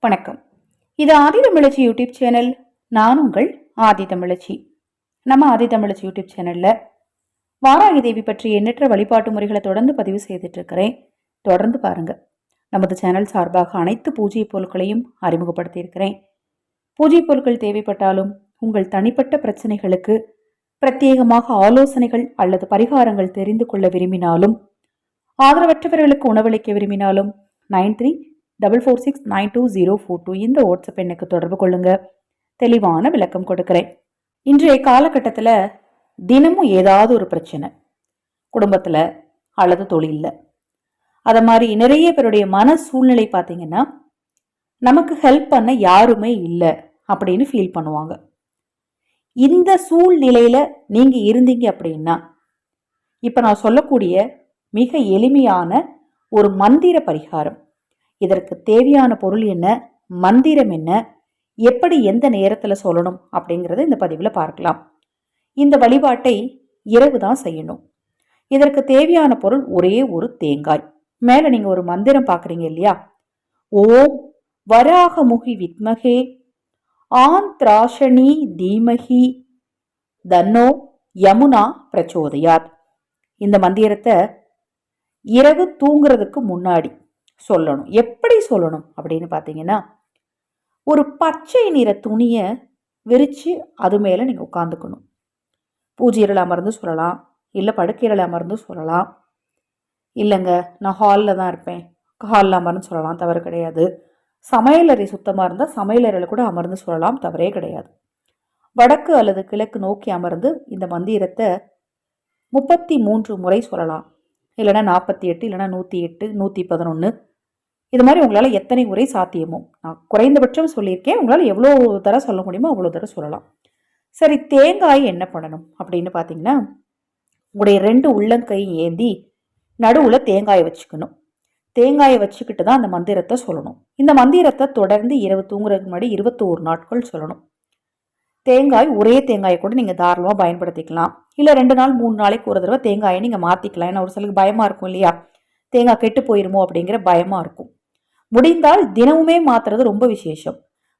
வணக்கம். இது ஆதி தமிழச்சி YouTube channel. நான் உங்கள் ஆதி தமிழச்சி. நம்ம ஆதி தமிழச்சி யூடியூப் சேனல்ல வாராகி தேவி பற்றி எண்ணற்ற வழிபாட்டு முறைகளை தொடர்ந்து பதிவு செய்துட்டு இருக்கிறேன். தொடர்ந்து பாருங்க. நமது சேனல் சார்பாக அனைத்து பூஜை பொருட்களையும் அறிமுகப்படுத்தி இருக்கிறேன். பூஜை பொருட்கள் தேவைப்பட்டாலும் உங்கள் தனிப்பட்ட பிரச்சனைகளுக்கு பிரத்யேகமாக ஆலோசனைகள் அல்லது பரிகாரங்கள் தெரிந்து கொள்ள விரும்பினாலும், ஆதரவற்றவர்களுக்கு உணவளிக்க விரும்பினாலும் 9344692042 இந்த வாட்ஸ்அப் எண்ணுக்கு தொடர்பு கொள்ளுங்க. தெளிவான விளக்கம் கொடுக்கிறேன். இன்றைய காலகட்டத்தில் தினமும் ஏதாவது ஒரு பிரச்சனை, குடும்பத்தில் அல்லது தொழிலில். அதை மாதிரி நிறைய பேருடைய மன சூழ்நிலை பார்த்தீங்கன்னா, நமக்கு ஹெல்ப் பண்ண யாருமே இல்லை அப்படின்னு ஃபீல் பண்ணுவாங்க. இந்த சூழ்நிலையில் நீங்கள் இருந்தீங்க அப்படின்னா, இப்போ நான் சொல்லக்கூடிய மிக எளிமையான ஒரு மந்திர பரிகாரம். இதற்கு தேவையான பொருள் என்ன, மந்திரம் என்ன, எப்படி எந்த நேரத்தில் சொல்லணும் அப்படிங்கிறத இந்த பதிவில் பார்க்கலாம். இந்த வழிபாட்டை இரவு தான் செய்யணும். இதற்கு தேவையான பொருள் ஒரே ஒரு தேங்காய். மேலே நீங்கள் ஒரு மந்திரம் பார்க்குறீங்க இல்லையா? ஓம் வராகமுகி வித்மகே ஆந்த்ராஷணி தீமகி தன்னோ யமுனா பிரச்சோதயாத். இந்த மந்திரத்தை இரவு தூங்குறதுக்கு முன்னாடி சொல்லணும். எப்படி சொல்லணும் அப்படின்னு பார்த்தீங்கன்னா, ஒரு பச்சை நிற துணியை விரித்து அது மேலே நீங்கள் உட்காந்துக்கணும். பூஜையில் அமர்ந்து சொல்லலாம், இல்லை படுக்கையில் அமர்ந்து சொல்லலாம். இல்லைங்க நான் ஹாலில் தான் இருப்பேன், ஹாலில் அமர்ந்து சொல்லலாம், தவறு கிடையாது. சமையலறை சுத்தமாக இருந்தால் சமையலறையில் கூட அமர்ந்து சொல்லலாம், தவறே கிடையாது. வடக்கு அல்லது கிழக்கு நோக்கி அமர்ந்து இந்த மந்திரத்தை 33 முறை சொல்லலாம். இல்லைனா 48, இல்லைனா 108, 111, இது மாதிரி உங்களால் எத்தனை முறை சாத்தியமோ. நான் குறைந்தபட்சம் சொல்லியிருக்கேன், உங்களால் எவ்வளோ தடவை சொல்ல முடியுமோ அவ்வளோ தடவை சொல்லலாம். சரி, தேங்காய் என்ன பண்ணணும் அப்படின்னு பார்த்தீங்கன்னா, உங்களுடைய 2 உள்ளங்கை ஏந்தி நடுவில் தேங்காயை வச்சுக்கணும். தேங்காயை வச்சுக்கிட்டு தான் அந்த மந்திரத்தை சொல்லணும். இந்த மந்திரத்தை தொடர்ந்து இரவு தூங்குறதுக்கு முன்னாடி 21 நாட்கள் சொல்லணும். தேங்காய் ஒரே தேங்காயை கூட நீங்கள் தாராளமாக பயன்படுத்திக்கலாம். இல்லை 2 நாள் 3 நாளைக்கு ஒரு தடவை தேங்காயை நீங்கள் மாற்றிக்கலாம். ஏன்னா ஒரு சிலருக்கு பயமாக இருக்கும் இல்லையா, தேங்காய் கெட்டு போயிருமோ அப்படிங்கிற பயமாக இருக்கும். முடிந்தால் தினமுமே மாற்றுறது ரொம்ப விசேஷம்.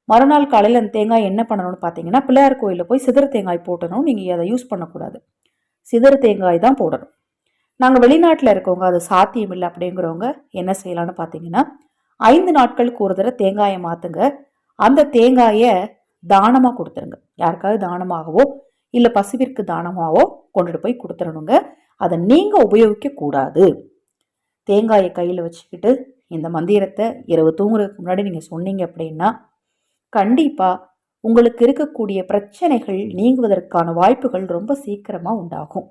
மறுநாள் காலையில் அந்த தேங்காய் என்ன பண்ணணும்னு பார்த்தீங்கன்னா, பிள்ளையார் கோயிலில் போய் சிதறு தேங்காய் போட்டணும். நீங்கள் அதை யூஸ் பண்ணக்கூடாது, சிதறு தேங்காய் தான் போடணும். நாங்கள் வெளிநாட்டில் இருக்கவங்க அது சாத்தியம் இல்லை அப்படிங்கிறவங்க என்ன செய்யலான்னு பார்த்தீங்கன்னா, 5 நாட்களுக்கு ஒரு தடவை தேங்காயை மாற்றுங்க. அந்த தேங்காயை தானமாக கொடுத்துருங்க. யாருக்காவது தானமாகவோ இல்லை பசுவிற்கு தானமாகவோ கொண்டுட்டு போய் கொடுத்துடணுங்க. அதை நீங்கள் உபயோகிக்கக்கூடாது. தேங்காயை கையில் வச்சுக்கிட்டு இந்த மந்திரத்தை இரவு தூங்குறதுக்கு முன்னாடி நீங்கள் சொன்னீங்க அப்படின்னா, கண்டிப்பாக உங்களுக்கு இருக்கக்கூடிய பிரச்சனைகள் நீங்குவதற்கான வாய்ப்புகள் ரொம்ப சீக்கிரமாக உண்டாகும்.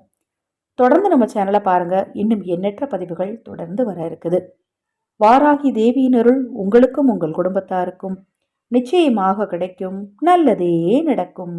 தொடர்ந்து நம்ம சேனலை பாருங்கள். இன்னும் எண்ணற்ற பதிவுகள் தொடர்ந்து வர இருக்குது. வாராகி தேவியின் அருள் உங்களுக்கும் உங்கள் குடும்பத்தாருக்கும் நிச்சயமாக கிடைக்கும். நல்லதே நடக்கும்.